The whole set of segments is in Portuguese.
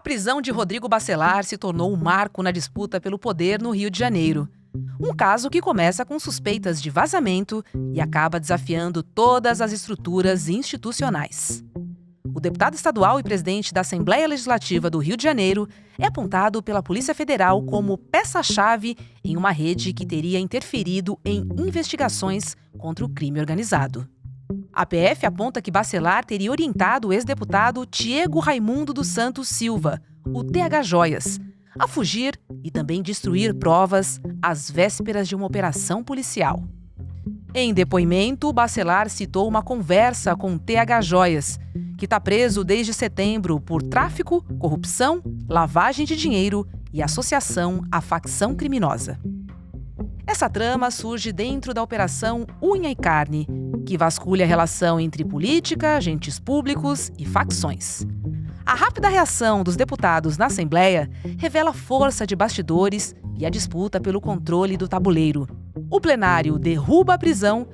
prisão de Rodrigo Bacelar se tornou um marco na disputa pelo poder no Rio de Janeiro. Um caso que começa com suspeitas de vazamento e acaba desafiando todas as estruturas institucionais. O deputado estadual e presidente da Assembleia Legislativa do Rio de Janeiro é apontado pela Polícia Federal como peça-chave em uma rede que teria interferido em investigações contra o crime organizado. A PF aponta que Bacelar teria orientado o ex-deputado Diego Raimundo dos Santos Silva, o TH Joias, a fugir e também destruir provas às vésperas de uma operação policial. Em depoimento, Bacelar citou uma conversa com TH Joias, que está preso desde setembro por tráfico, corrupção, lavagem de dinheiro e associação à facção criminosa. Essa trama surge dentro da Operação Unha e Carne, que vasculha a relação entre política, agentes públicos e facções. A rápida reação dos deputados na Assembleia revela a força de bastidores e a disputa pelo controle do tabuleiro. O plenário derruba a prisão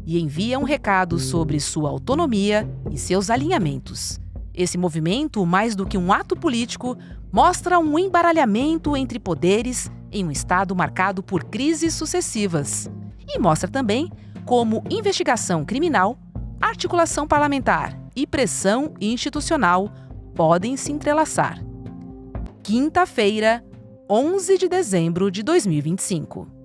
e envia um recado sobre sua autonomia e seus alinhamentos. Esse movimento, mais do que um ato político, mostra um embaralhamento entre poderes em um Estado marcado por crises sucessivas. E mostra também como investigação criminal, articulação parlamentar e pressão institucional podem se entrelaçar. Quinta-feira, 11 de dezembro de 2025.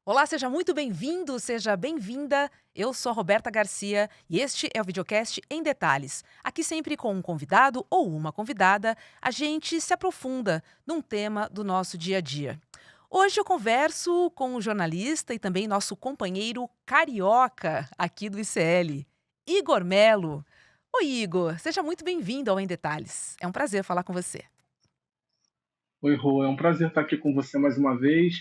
Olá, seja muito bem-vindo, seja bem-vinda. Eu sou a Roberta Garcia e este é o Videocast em Detalhes. Aqui sempre com um convidado ou uma convidada, a gente se aprofunda num tema do nosso dia a dia. Hoje eu converso com o jornalista e também nosso companheiro carioca aqui do ICL, Igor Melo. Oi, Igor, seja muito bem-vindo ao Em Detalhes. É um prazer falar com você. Oi, Rô, é um prazer estar aqui com você mais uma vez.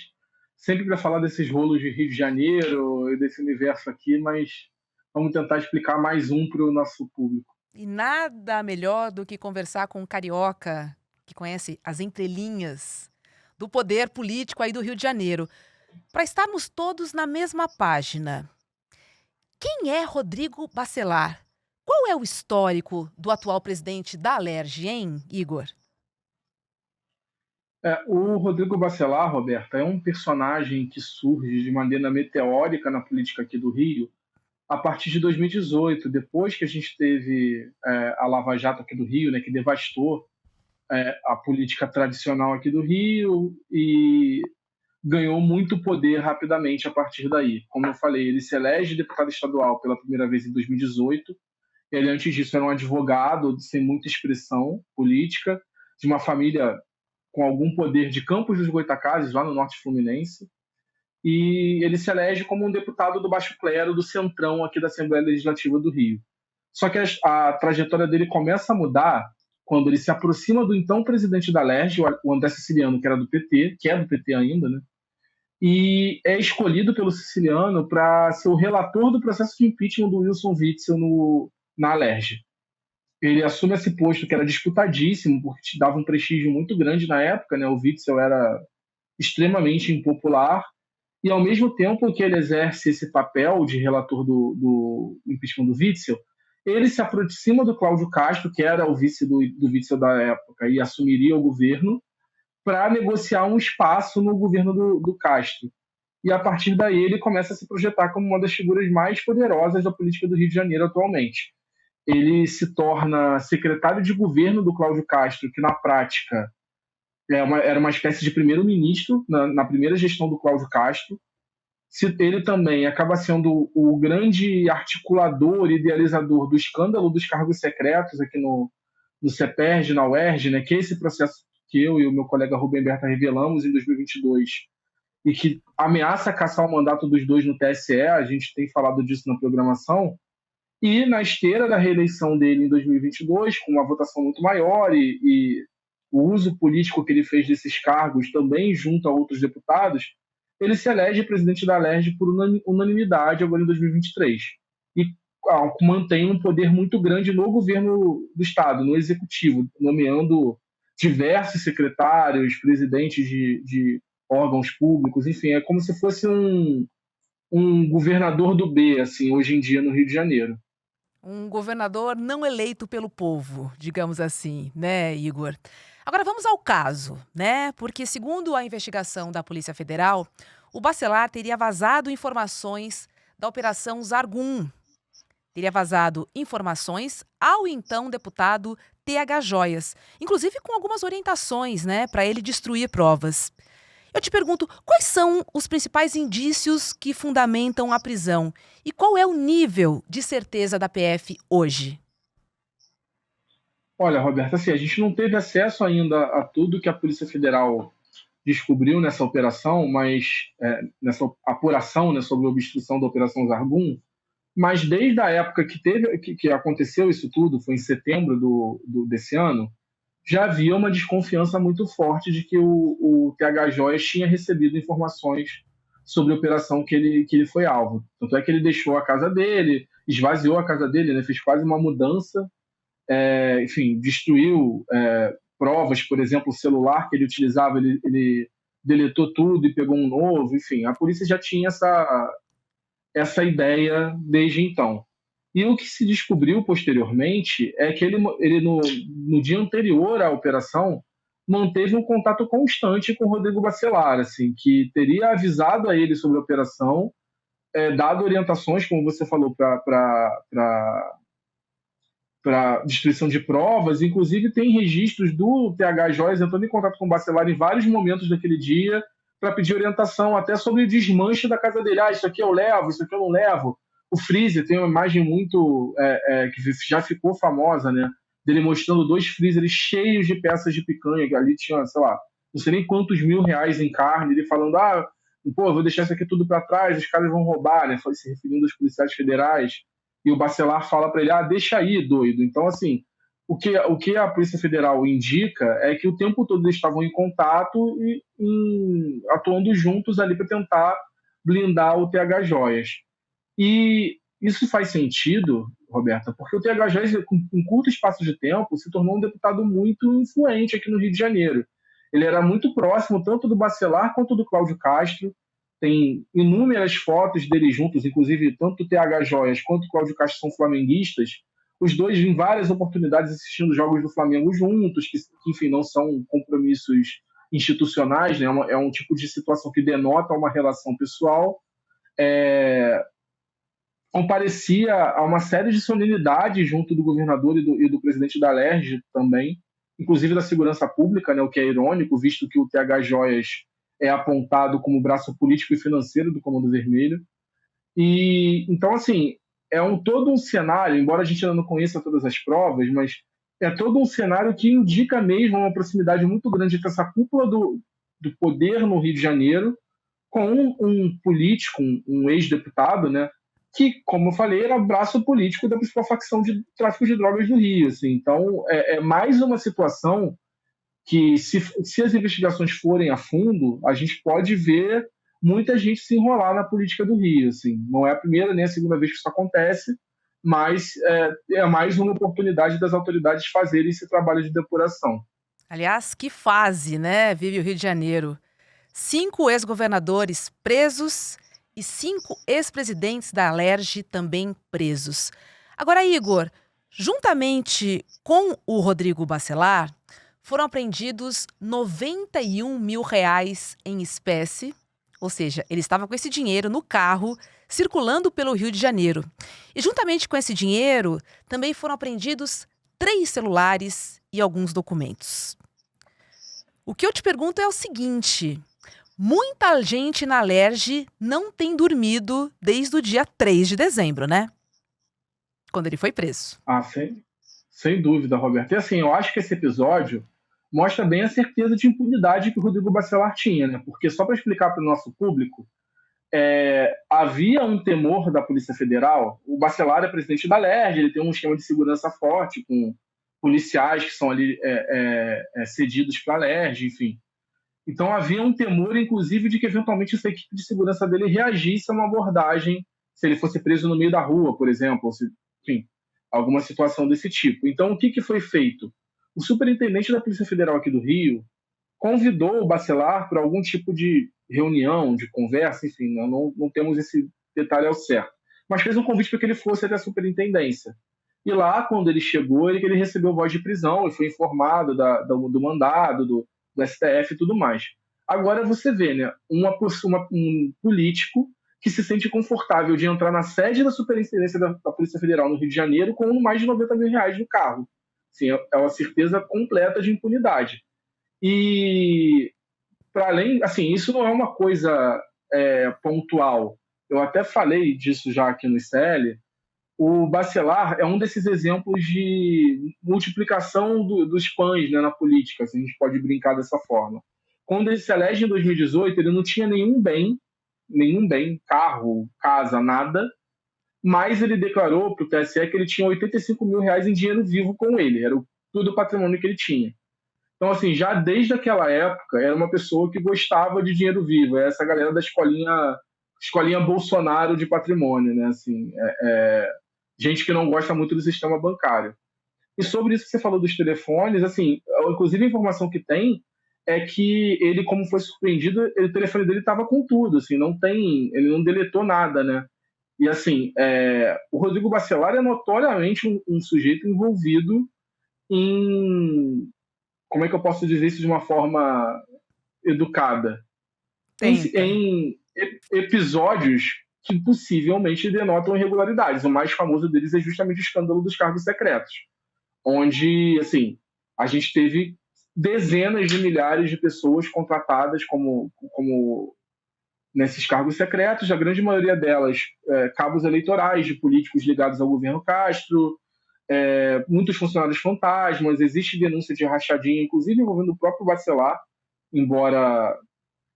Sempre para falar desses rolos de Rio de Janeiro e desse universo aqui, mas vamos tentar explicar mais um para o nosso público. E nada melhor do que conversar com um carioca que conhece as entrelinhas do poder político aí do Rio de Janeiro, para estarmos todos na mesma página. Quem é Rodrigo Bacelar? Qual é o histórico do atual presidente da Alerj, hein, Igor? O Rodrigo Bacelar, Roberta, é um personagem que surge de maneira meteórica na política aqui do Rio a partir de 2018, depois que a gente teve a Lava Jato aqui do Rio, né, que devastou a política tradicional aqui do Rio e ganhou muito poder rapidamente a partir daí. Como eu falei, ele se elege deputado estadual pela primeira vez em 2018. Ele, antes disso, era um advogado sem muita expressão política, de uma família com algum poder de Campos dos Goytacazes, lá no norte fluminense, e ele se elege como um deputado do baixo clero, do centrão aqui da Assembleia Legislativa do Rio. Só que a trajetória dele começa a mudar quando ele se aproxima do então presidente da Alerj, o André Siciliano, que era do PT, que é do PT ainda, né? E é escolhido pelo Siciliano para ser o relator do processo de impeachment do Wilson Witzel na Alerj. Ele assume esse posto que era disputadíssimo, porque te dava um prestígio muito grande na época, né? O Witzel era extremamente impopular, e ao mesmo tempo que ele exerce esse papel de relator do impeachment do Witzel, ele se aproxima do Cláudio Castro, que era o vice do Witzel da época, e assumiria o governo, para negociar um espaço no governo do Castro. E a partir daí ele começa a se projetar como uma das figuras mais poderosas da política do Rio de Janeiro atualmente. Ele se torna secretário de governo do Cláudio Castro, que na prática era uma espécie de primeiro-ministro na primeira gestão do Cláudio Castro. Ele também acaba sendo o grande articulador e idealizador do escândalo dos cargos secretos aqui no CEPERJ, na UERJ, né, que é esse processo que eu e o meu colega Rubem Berta revelamos em 2022 e que ameaça caçar o mandato dos dois no TSE, a gente tem falado disso na programação. E na esteira da reeleição dele em 2022, com uma votação muito maior e o uso político que ele fez desses cargos também junto a outros deputados, ele se elege presidente da Alerj por unanimidade agora em 2023. E mantém um poder muito grande no governo do Estado, no executivo, nomeando diversos secretários, presidentes de órgãos públicos, enfim, é como se fosse um governador do B, assim, hoje em dia no Rio de Janeiro. Um governador não eleito pelo povo, digamos assim, né, Igor? Agora vamos ao caso, né? Porque, segundo a investigação da Polícia Federal, o Bacelar teria vazado informações da Operação Zargum. Teria vazado informações ao então deputado TH Joias, inclusive com algumas orientações, né, para ele destruir provas. Eu te pergunto, quais são os principais indícios que fundamentam a prisão? E qual é o nível de certeza da PF hoje? Olha, Roberta, assim, a gente não teve acesso ainda a tudo que a Polícia Federal descobriu nessa operação, nessa apuração, né, sobre a obstrução da Operação Zargum, mas desde a época que aconteceu isso tudo, foi em setembro desse ano, já havia uma desconfiança muito forte de que o TH Joias tinha recebido informações sobre a operação que ele foi alvo. Tanto é que ele deixou a casa dele, esvaziou a casa dele, né, fez quase uma mudança, enfim, destruiu provas, por exemplo, o celular que ele utilizava, ele deletou tudo e pegou um novo, enfim, a polícia já tinha essa ideia desde então. E o que se descobriu posteriormente é que ele no dia anterior à operação, manteve um contato constante com o Rodrigo Bacelar, assim, que teria avisado a ele sobre a operação, dado orientações, como você falou, para destruição de provas. Inclusive, tem registros do TH Joias entrando em contato com o Bacelar em vários momentos daquele dia, para pedir orientação até sobre o desmanche da casa dele. Isso aqui eu levo, isso aqui eu não levo. O freezer tem uma imagem muito que já ficou famosa, né? Dele mostrando 2 freezers cheios de peças de picanha, que ali tinha, sei lá, não sei nem quantos R$ 1.000 em carne, ele falando, pô, vou deixar isso aqui tudo para trás, os caras vão roubar, né? Foi se referindo aos policiais federais. E o Bacelar fala para ele, deixa aí, doido. Então, assim, o que a Polícia Federal indica é que o tempo todo eles estavam em contato e atuando juntos ali para tentar blindar o TH Joias. E isso faz sentido, Roberta, porque o TH Joias, com um curto espaço de tempo, se tornou um deputado muito influente aqui no Rio de Janeiro. Ele era muito próximo tanto do Bacelar quanto do Cláudio Castro. Tem inúmeras fotos deles juntos, inclusive tanto o TH Joias quanto o Cláudio Castro são flamenguistas. Os dois em várias oportunidades assistindo jogos do Flamengo juntos, que enfim, não são compromissos institucionais, né? É um tipo de situação que denota uma relação pessoal. Comparecia a uma série de solenidades junto do governador e do presidente da Alerj também, inclusive da segurança pública, né, o que é irônico, visto que o TH Joias é apontado como braço político e financeiro do Comando Vermelho. E então, assim, todo um cenário, embora a gente ainda não conheça todas as provas, mas é todo um cenário que indica mesmo uma proximidade muito grande entre essa cúpula do poder no Rio de Janeiro com um político, um ex-deputado, né, que, como eu falei, era braço político da principal facção de tráfico de drogas do Rio. Assim. Então, é mais uma situação que, se as investigações forem a fundo, a gente pode ver muita gente se enrolar na política do Rio. Assim. Não é a primeira nem a segunda vez que isso acontece, mas é mais uma oportunidade das autoridades fazerem esse trabalho de depuração. Aliás, que fase, né, vive o Rio de Janeiro. 5 ex-governadores presos e 5 ex-presidentes da Alerj também presos. Agora, Igor, juntamente com o Rodrigo Bacelar, foram apreendidos R$ 91 mil em espécie, ou seja, ele estava com esse dinheiro no carro, circulando pelo Rio de Janeiro. E juntamente com esse dinheiro, também foram apreendidos 3 celulares e alguns documentos. O que eu te pergunto é o seguinte: muita gente na Alerj não tem dormido desde o dia 3 de dezembro, né? Quando ele foi preso. Sem dúvida, Roberto. E assim, eu acho que esse episódio mostra bem a certeza de impunidade que o Rodrigo Bacelar tinha, né? Porque, só para explicar para o nosso público, havia um temor da Polícia Federal. O Bacelar é presidente da Alerj, ele tem um esquema de segurança forte, com policiais que são ali cedidos para a Alerj, enfim. Então havia um temor, inclusive, de que eventualmente essa equipe de segurança dele reagisse a uma abordagem se ele fosse preso no meio da rua, por exemplo, ou se, enfim, alguma situação desse tipo. Então, o que foi feito? O superintendente da Polícia Federal aqui do Rio convidou o Bacelar para algum tipo de reunião, de conversa, enfim, não temos esse detalhe ao certo, mas fez um convite para que ele fosse até a superintendência. E lá, quando ele chegou, ele recebeu voz de prisão e foi informado do mandado, do STF e tudo mais. Agora você vê, né, um político que se sente confortável de entrar na sede da Superintendência da Polícia Federal no Rio de Janeiro com mais de 90 mil reais no carro. Assim, é uma certeza completa de impunidade. E, para além, assim, isso não é uma coisa pontual. Eu até falei disso já aqui no ICL. O Bacelar é um desses exemplos de multiplicação dos pães, né, na política, se a gente pode brincar dessa forma. Quando ele se elege em 2018, ele não tinha nenhum bem, carro, casa, nada, mas ele declarou para o TSE que ele tinha 85 mil reais em dinheiro vivo com ele, era todo o patrimônio que ele tinha. Então, assim, já desde aquela época, era uma pessoa que gostava de dinheiro vivo, é essa galera da escolinha Bolsonaro de patrimônio, né, assim, gente que não gosta muito do sistema bancário. E sobre isso que você falou dos telefones, assim, inclusive a informação que tem é que ele, como foi surpreendido, o telefone dele estava com tudo, assim, ele não deletou nada, né? E assim, o Rodrigo Bacelar é notoriamente um sujeito envolvido em, como é que eu posso dizer isso de uma forma educada? Em episódios que possivelmente denotam irregularidades. O mais famoso deles é justamente o escândalo dos cargos secretos, onde, assim, a gente teve dezenas de milhares de pessoas contratadas como nesses cargos secretos, a grande maioria delas cabos eleitorais de políticos ligados ao governo Castro, muitos funcionários fantasmas, existe denúncia de rachadinha, inclusive envolvendo o próprio Bacelar, embora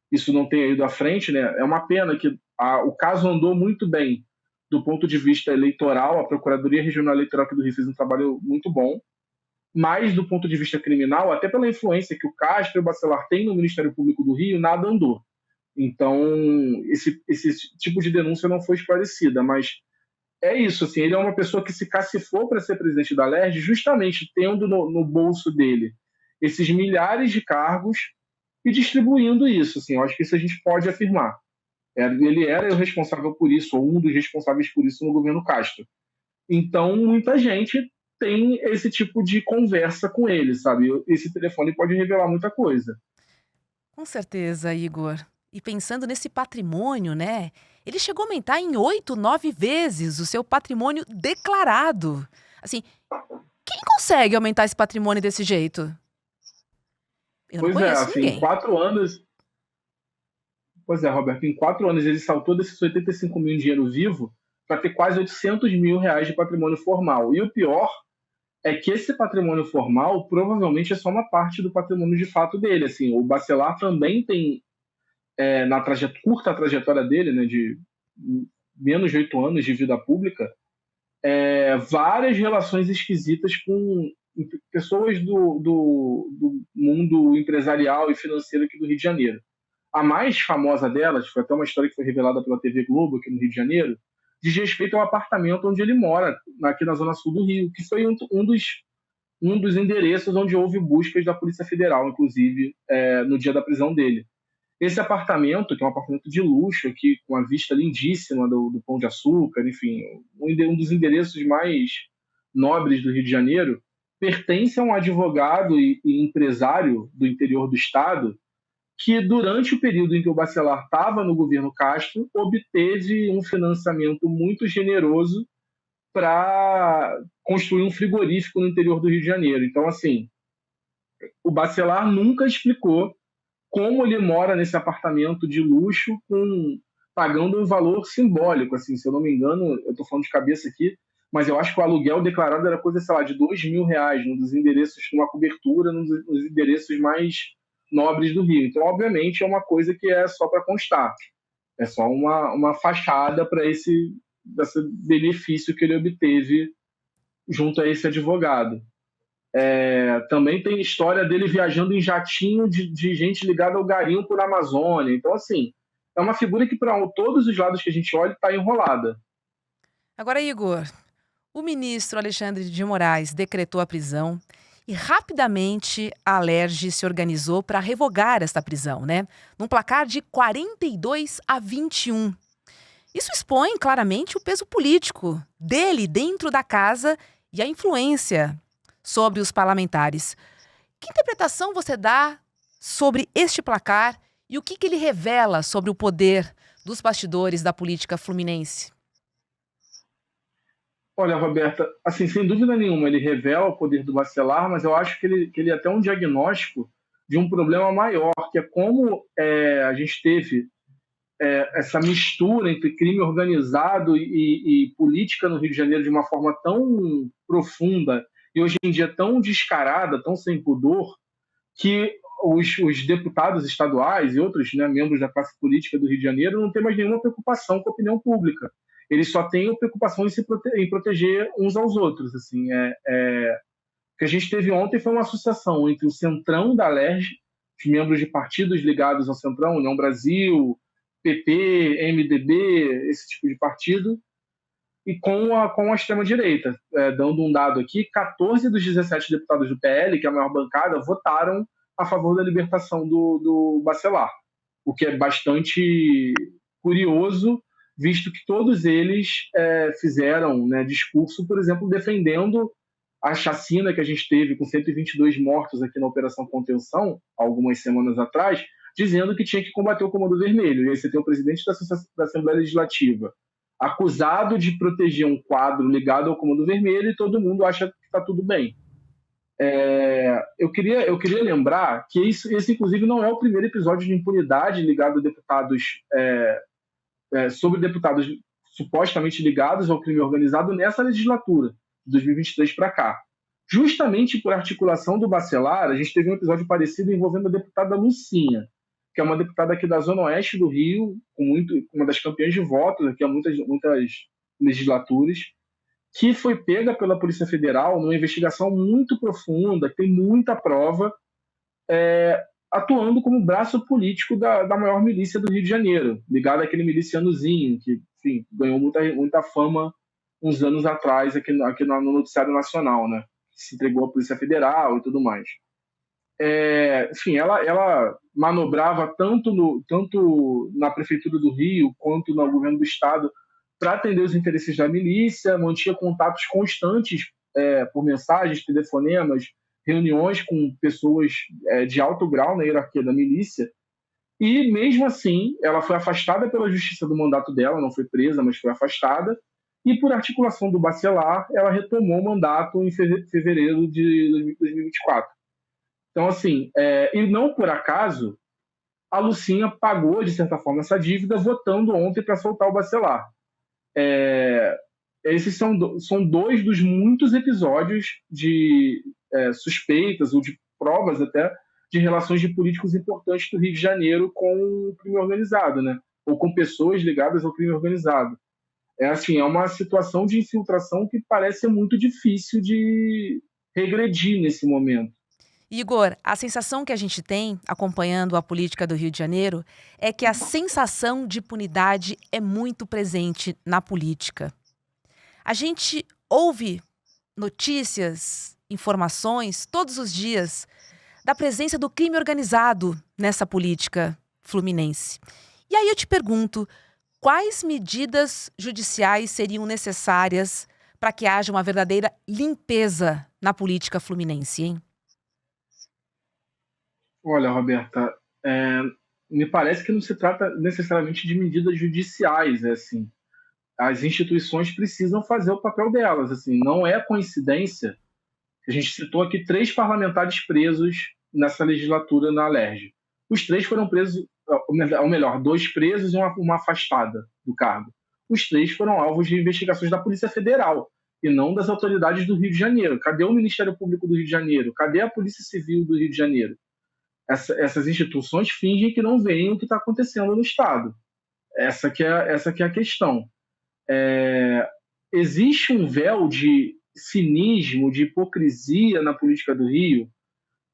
isso não tenha ido à frente, né? É uma pena que o caso andou muito bem do ponto de vista eleitoral, a Procuradoria Regional Eleitoral aqui do Rio fez um trabalho muito bom, mas do ponto de vista criminal, até pela influência que o Castro e o Bacelar têm no Ministério Público do Rio, nada andou. Então, esse tipo de denúncia não foi esclarecida, mas é isso, assim, ele é uma pessoa que se cacifou para ser presidente da LERJ justamente tendo no bolso dele esses milhares de cargos e distribuindo isso, assim, eu acho que isso a gente pode afirmar. Ele era o responsável por isso, ou um dos responsáveis por isso no governo Castro. Então, muita gente tem esse tipo de conversa com ele, sabe? Esse telefone pode revelar muita coisa. Com certeza, Igor. E pensando nesse patrimônio, né? Ele chegou a aumentar em 8, 9 vezes o seu patrimônio declarado. Assim, quem consegue aumentar esse patrimônio desse jeito? Eu não conheço assim, ninguém. Em 4 anos... Pois é, Roberto, em 4 anos ele saltou desses 85 mil em dinheiro vivo para ter quase 800 mil reais de patrimônio formal. E o pior é que esse patrimônio formal provavelmente é só uma parte do patrimônio de fato dele. Assim, o Bacelar também tem, na curta trajetória dele, né, de menos de 8 anos de vida pública, várias relações esquisitas com pessoas do mundo empresarial e financeiro aqui do Rio de Janeiro. A mais famosa delas, foi até uma história que foi revelada pela TV Globo aqui no Rio de Janeiro, diz respeito ao apartamento onde ele mora, aqui na zona sul do Rio, que foi um dos endereços onde houve buscas da Polícia Federal, inclusive, no dia da prisão dele. Esse apartamento, que é um apartamento de luxo, aqui, com uma vista lindíssima do Pão de Açúcar, enfim, um dos endereços mais nobres do Rio de Janeiro, pertence a um advogado e empresário do interior do estado que, durante o período em que o Bacelar estava no governo Castro, obteve um financiamento muito generoso para construir um frigorífico no interior do Rio de Janeiro. Então, assim, o Bacelar nunca explicou como ele mora nesse apartamento de luxo pagando um valor simbólico, assim, se eu não me engano, eu estou falando de cabeça aqui, mas eu acho que o aluguel declarado era coisa, sei lá, de R$2.000, num dos endereços, numa cobertura, num dos endereços mais nobres do Rio. Então, obviamente, é uma coisa que é só para constar. É só uma fachada para esse benefício que ele obteve junto a esse advogado. Também tem história dele viajando em jatinho de gente ligada ao garimpo na Amazônia. Então, assim, é uma figura que, para todos os lados que a gente olha, está enrolada. Agora, Igor, o ministro Alexandre de Moraes decretou a prisão e rapidamente a Alerj se organizou para revogar esta prisão, né? Num placar de 42-21. Isso expõe claramente o peso político dele dentro da casa e a influência sobre os parlamentares. Que interpretação você dá sobre este placar e o que ele revela sobre o poder dos bastidores da política fluminense? Olha, Roberta, assim, sem dúvida nenhuma, ele revela o poder do Bacelar, mas eu acho que ele é até um diagnóstico de um problema maior, que é como a gente teve essa mistura entre crime organizado e política no Rio de Janeiro de uma forma tão profunda e hoje em dia tão descarada, tão sem pudor, que os deputados estaduais e outros, né, membros da classe política do Rio de Janeiro não têm mais nenhuma preocupação com a opinião pública. Eles só têm preocupação em proteger uns aos outros. Assim, o que a gente teve ontem foi uma associação entre o Centrão da Alerj, os membros de partidos ligados ao Centrão, União Brasil, PP, MDB, esse tipo de partido, e com a extrema-direita. Dando um dado aqui, 14 dos 17 deputados do PL, que é a maior bancada, votaram a favor da libertação do Bacelar, o que é bastante curioso, visto que todos eles fizeram, né, discurso, por exemplo, defendendo a chacina que a gente teve com 122 mortos aqui na Operação Contenção, algumas semanas atrás, dizendo que tinha que combater o Comando Vermelho. E aí você tem o presidente da Assembleia Legislativa acusado de proteger um quadro ligado ao Comando Vermelho e todo mundo acha que está tudo bem. Eu queria lembrar que esse, inclusive, não é o primeiro episódio de impunidade ligado a deputados, sobre deputados supostamente ligados ao crime organizado nessa legislatura, de 2023 para cá. Justamente por articulação do Bacelar, a gente teve um episódio parecido envolvendo a deputada Lucinha, que é uma deputada aqui da Zona Oeste do Rio, uma das campeãs de votos aqui há muitas legislaturas, que foi pega pela Polícia Federal numa investigação muito profunda, que tem muita prova, atuando como braço político da maior milícia do Rio de Janeiro, ligado àquele milicianozinho, que, enfim, ganhou muita fama uns anos atrás aqui no Noticiário Nacional, né? Se entregou à Polícia Federal e tudo mais. Enfim, ela manobrava tanto na Prefeitura do Rio quanto no governo do Estado para atender os interesses da milícia, mantinha contatos constantes por mensagens, telefonemas, reuniões com pessoas de alto grau na hierarquia da milícia, e mesmo assim ela foi afastada pela justiça do mandato dela, não foi presa, mas foi afastada, e por articulação do Bacelar, ela retomou o mandato em fevereiro de 2024. Então, assim, e não por acaso, a Lucinha pagou, de certa forma, essa dívida, votando ontem para soltar o Bacelar. Esses são dois dos muitos episódios de suspeitas ou de provas até de relações de políticos importantes do Rio de Janeiro com o crime organizado, né? Ou com pessoas ligadas ao crime organizado. É uma situação de infiltração que parece muito difícil de regredir nesse momento. Igor, a sensação que a gente tem, acompanhando a política do Rio de Janeiro, é que a sensação de impunidade é muito presente na política. A gente ouve notícias, informações todos os dias da presença do crime organizado nessa política fluminense. E aí eu te pergunto, quais medidas judiciais seriam necessárias para que haja uma verdadeira limpeza na política fluminense, hein? Olha, Roberta, me parece que não se trata necessariamente de medidas judiciais, assim. As instituições precisam fazer o papel delas, assim. Não é coincidência que a gente citou aqui 3 parlamentares presos nessa legislatura na Alerj. Os 3 foram presos, ou melhor, 2 presos e uma afastada do cargo. Os 3 foram alvos de investigações da Polícia Federal e não das autoridades do Rio de Janeiro. Cadê o Ministério Público do Rio de Janeiro? Cadê a Polícia Civil do Rio de Janeiro? Essas instituições fingem que não veem o que está acontecendo no Estado. Essa que é a questão. Existe um véu de cinismo, de hipocrisia na política do Rio,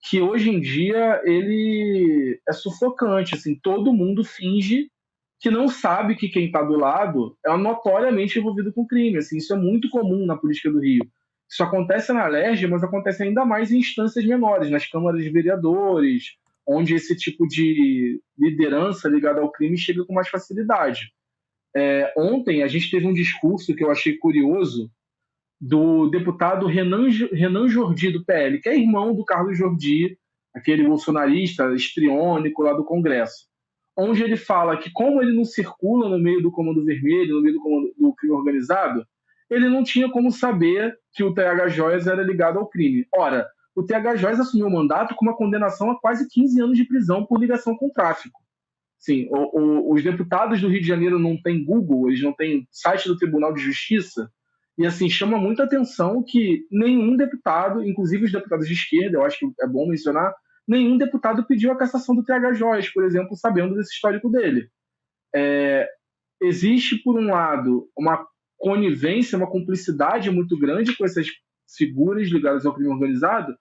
que hoje em dia ele é sufocante. Assim, todo mundo finge que não sabe que quem está do lado é notoriamente envolvido com crime. Assim, isso é muito comum na política do Rio. Isso acontece na Alerj, mas acontece ainda mais em instâncias menores, nas câmaras de vereadores, onde esse tipo de liderança ligada ao crime chega com mais facilidade. Ontem a gente teve um discurso que eu achei curioso do deputado Renan Jordi, do PL, que é irmão do Carlos Jordi, aquele bolsonarista estriônico lá do Congresso, onde ele fala que como ele não circula no meio do Comando Vermelho, no meio do crime organizado, ele não tinha como saber que o TH Joias era ligado ao crime. Ora, o TH Joias assumiu o mandato com uma condenação a quase 15 anos de prisão por ligação com o tráfico. Sim, os deputados do Rio de Janeiro não têm Google, eles não têm site do Tribunal de Justiça, e assim, chama muita atenção que nenhum deputado, inclusive os deputados de esquerda, eu acho que é bom mencionar, nenhum deputado pediu a cassação do TH Joias, por exemplo, sabendo desse histórico dele. Existe, por um lado, uma conivência, uma cumplicidade muito grande com essas figuras ligadas ao crime organizado,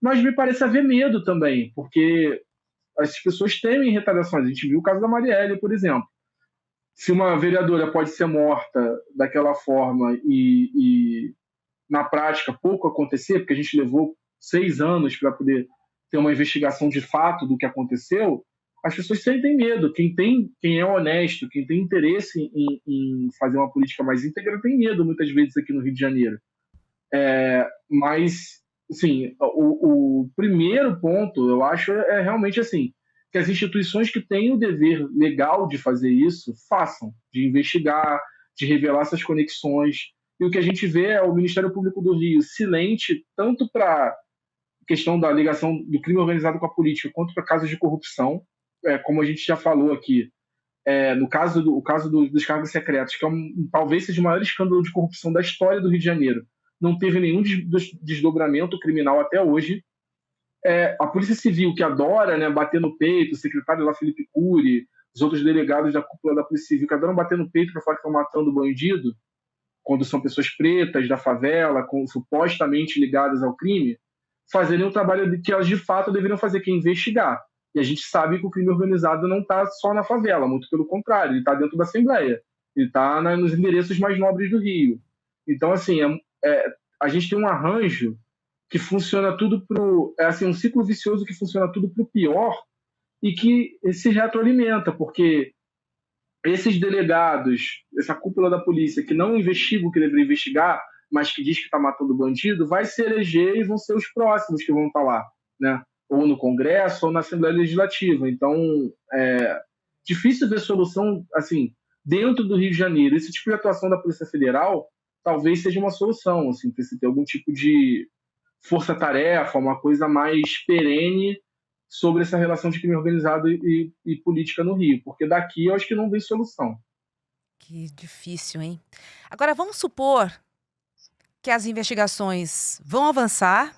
mas me parece haver medo também, porque as pessoas temem retaliações. A gente viu o caso da Marielle, por exemplo. Se uma vereadora pode ser morta daquela forma e na prática, pouco acontecer, porque a gente levou 6 anos para poder ter uma investigação de fato do que aconteceu, as pessoas sentem medo. Quem é honesto, quem tem interesse em fazer uma política mais íntegra, tem medo, muitas vezes, aqui no Rio de Janeiro. Mas, assim, o primeiro ponto, eu acho, é realmente assim, que as instituições que têm o dever legal de fazer isso, façam, de investigar, de revelar essas conexões. E o que a gente vê é o Ministério Público do Rio silente, tanto para a questão da ligação do crime organizado com a política, quanto para casos de corrupção, como a gente já falou aqui, no caso dos cargos secretos, que talvez seja o maior escândalo de corrupção da história do Rio de Janeiro, não teve nenhum desdobramento criminal até hoje. A Polícia Civil, que adora, né, bater no peito, o secretário lá, Felipe Cury, os outros delegados da cúpula da Polícia Civil, que adoram bater no peito para falar que estão matando bandido, quando são pessoas pretas da favela, supostamente ligadas ao crime, fazerem o trabalho que elas de fato deveriam fazer, que é investigar. E a gente sabe que o crime organizado não está só na favela, muito pelo contrário, ele está dentro da Assembleia, ele está nos endereços mais nobres do Rio. Então, assim, a gente tem um arranjo que funciona tudo um ciclo vicioso que funciona tudo para o pior e que se retroalimenta, porque esses delegados, essa cúpula da polícia que não investiga o que deveria investigar, mas que diz que está matando bandido, vai se eleger e vão ser os próximos que vão estar lá, né? Ou no Congresso ou na Assembleia Legislativa. Então, difícil ver solução assim dentro do Rio de Janeiro. Esse tipo de atuação da Polícia Federal talvez seja uma solução, assim, ter algum tipo de força-tarefa, uma coisa mais perene sobre essa relação de crime organizado e política no Rio, porque daqui eu acho que não vem solução. Que difícil, hein? Agora, vamos supor que as investigações vão avançar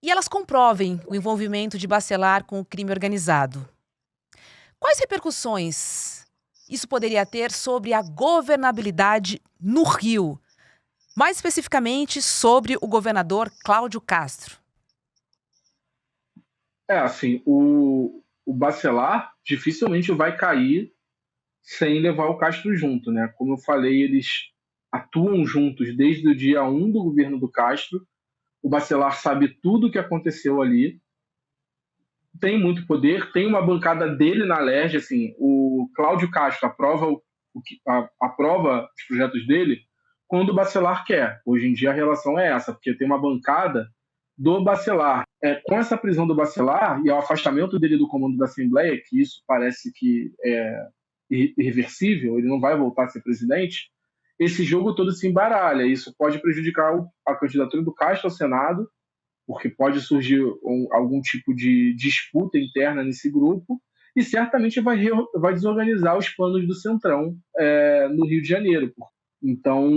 e elas comprovem o envolvimento de Bacelar com o crime organizado. Quais repercussões isso poderia ter sobre a governabilidade no Rio? Mais especificamente sobre o governador Cláudio Castro. Assim, o Bacelar dificilmente vai cair sem levar o Castro junto, né? Como eu falei, eles atuam juntos desde o dia 1 do governo do Castro. O Bacelar sabe tudo o que aconteceu ali, tem muito poder, tem uma bancada dele na Alerj, assim, o Cláudio Castro aprova os projetos dele quando o Bacelar quer. Hoje em dia a relação é essa, porque tem uma bancada do Bacelar. Com essa prisão do Bacelar e o afastamento dele do comando da Assembleia, que isso parece que é irreversível, ele não vai voltar a ser presidente, esse jogo todo se embaralha. Isso pode prejudicar a candidatura do Castro ao Senado, porque pode surgir algum tipo de disputa interna nesse grupo, e certamente vai desorganizar os planos do Centrão no Rio de Janeiro. Então,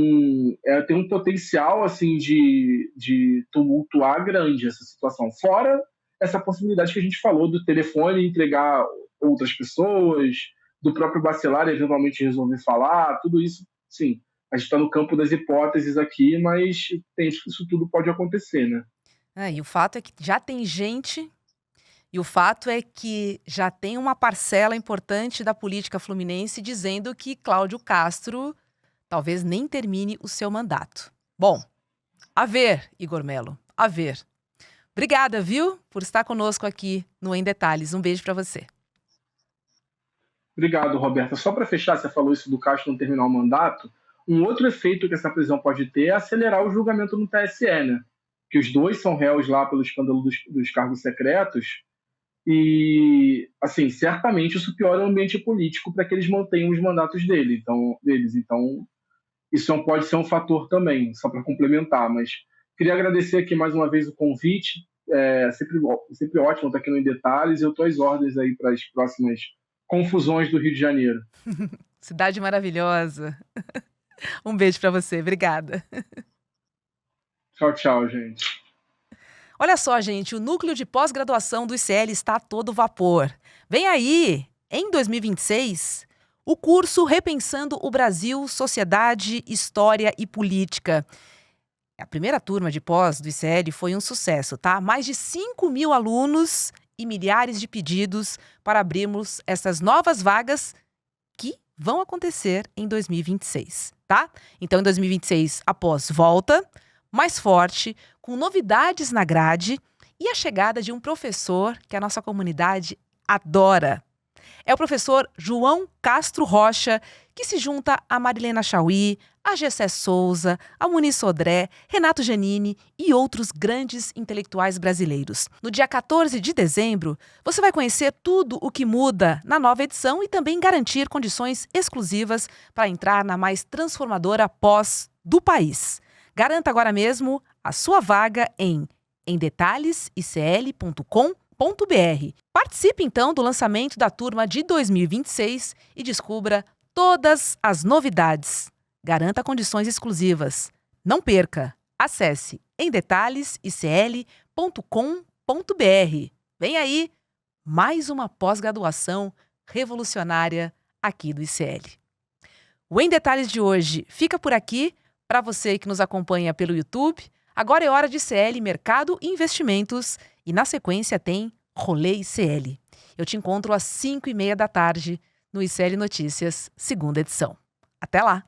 tem um potencial assim de tumultuar grande essa situação. Fora essa possibilidade que a gente falou do telefone entregar outras pessoas, do próprio Bacelar eventualmente resolver falar, tudo isso, sim. A gente está no campo das hipóteses aqui, mas isso tudo pode acontecer, né? E o fato é que já tem gente E o fato é que já tem uma parcela importante da política fluminense dizendo que Cláudio Castro talvez nem termine o seu mandato. Bom, a ver, Igor Melo, a ver. Obrigada, viu, por estar conosco aqui no Em Detalhes. Um beijo para você. Obrigado, Roberta. Só para fechar, você falou isso do Castro não terminar o mandato. Um outro efeito que essa prisão pode ter é acelerar o julgamento no TSE, né? Que os dois são réus lá pelo escândalo dos cargos secretos. E, assim, certamente isso piora o ambiente político para que eles mantenham os mandatos deles. Então, isso pode ser um fator também, só para complementar. Mas queria agradecer aqui mais uma vez o convite. É sempre ótimo estar aqui no Em Detalhes. Eu estou às ordens aí para as próximas confusões do Rio de Janeiro. Cidade maravilhosa. Um beijo para você. Obrigada. Tchau, tchau, gente. Olha só, gente, o núcleo de pós-graduação do ICL está a todo vapor. Vem aí, em 2026, o curso Repensando o Brasil, Sociedade, História e Política. A primeira turma de pós do ICL foi um sucesso, tá? Mais de 5.000 alunos e milhares de pedidos para abrirmos essas novas vagas que vão acontecer em 2026, tá? Então, em 2026, a pós volta, mais forte, com novidades na grade e a chegada de um professor que a nossa comunidade adora. É o professor João Castro Rocha, que se junta a Marilena Chauí, a Gessé Souza, a Muniz Sodré, Renato Giannini e outros grandes intelectuais brasileiros. No dia 14 de dezembro, você vai conhecer tudo o que muda na nova edição e também garantir condições exclusivas para entrar na mais transformadora pós do país. Garanta agora mesmo a sua vaga em emdetalhesicl.com.br. Participe então do lançamento da turma de 2026 e descubra todas as novidades. Garanta condições exclusivas. Não perca! Acesse emdetalhesicl.com.br. Vem aí mais uma pós-graduação revolucionária aqui do ICL. O Em Detalhes de hoje fica por aqui. Para você que nos acompanha pelo YouTube, agora é hora de ICL, Mercado e Investimentos. E na sequência tem Rolê ICL. Eu te encontro às 5h30 da tarde no ICL Notícias, segunda edição. Até lá!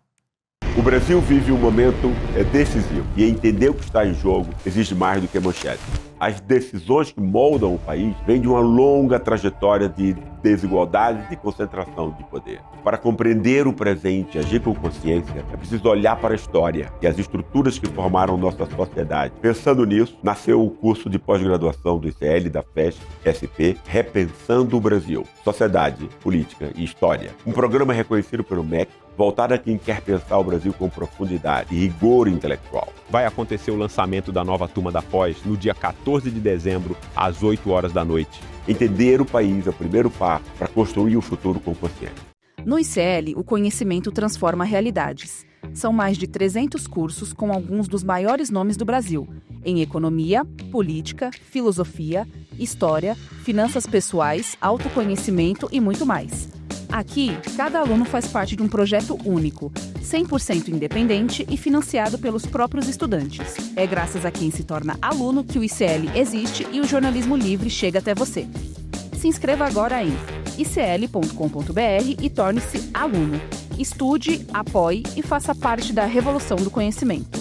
O Brasil vive um momento decisivo e entender o que está em jogo exige mais do que manchete. As decisões que moldam o país vêm de uma longa trajetória de desigualdade e de concentração de poder. Para compreender o presente e agir com consciência, é preciso olhar para a história e as estruturas que formaram nossa sociedade. Pensando nisso, nasceu o curso de pós-graduação do ICL da FESC SP, Repensando o Brasil, Sociedade, Política e História. Um programa reconhecido pelo MEC, voltado a quem quer pensar o Brasil com profundidade e rigor intelectual. Vai acontecer o lançamento da nova turma da pós no dia 14 de dezembro, às 8 horas da noite. Entender o país é o primeiro passo para construir o futuro com consciência. No ICL, o conhecimento transforma realidades. São mais de 300 cursos com alguns dos maiores nomes do Brasil, em economia, política, filosofia, história, finanças pessoais, autoconhecimento e muito mais. Aqui, cada aluno faz parte de um projeto único, 100% independente e financiado pelos próprios estudantes. É graças a quem se torna aluno que o ICL existe e o jornalismo livre chega até você. Se inscreva agora em icl.com.br e torne-se aluno. Estude, apoie e faça parte da revolução do conhecimento.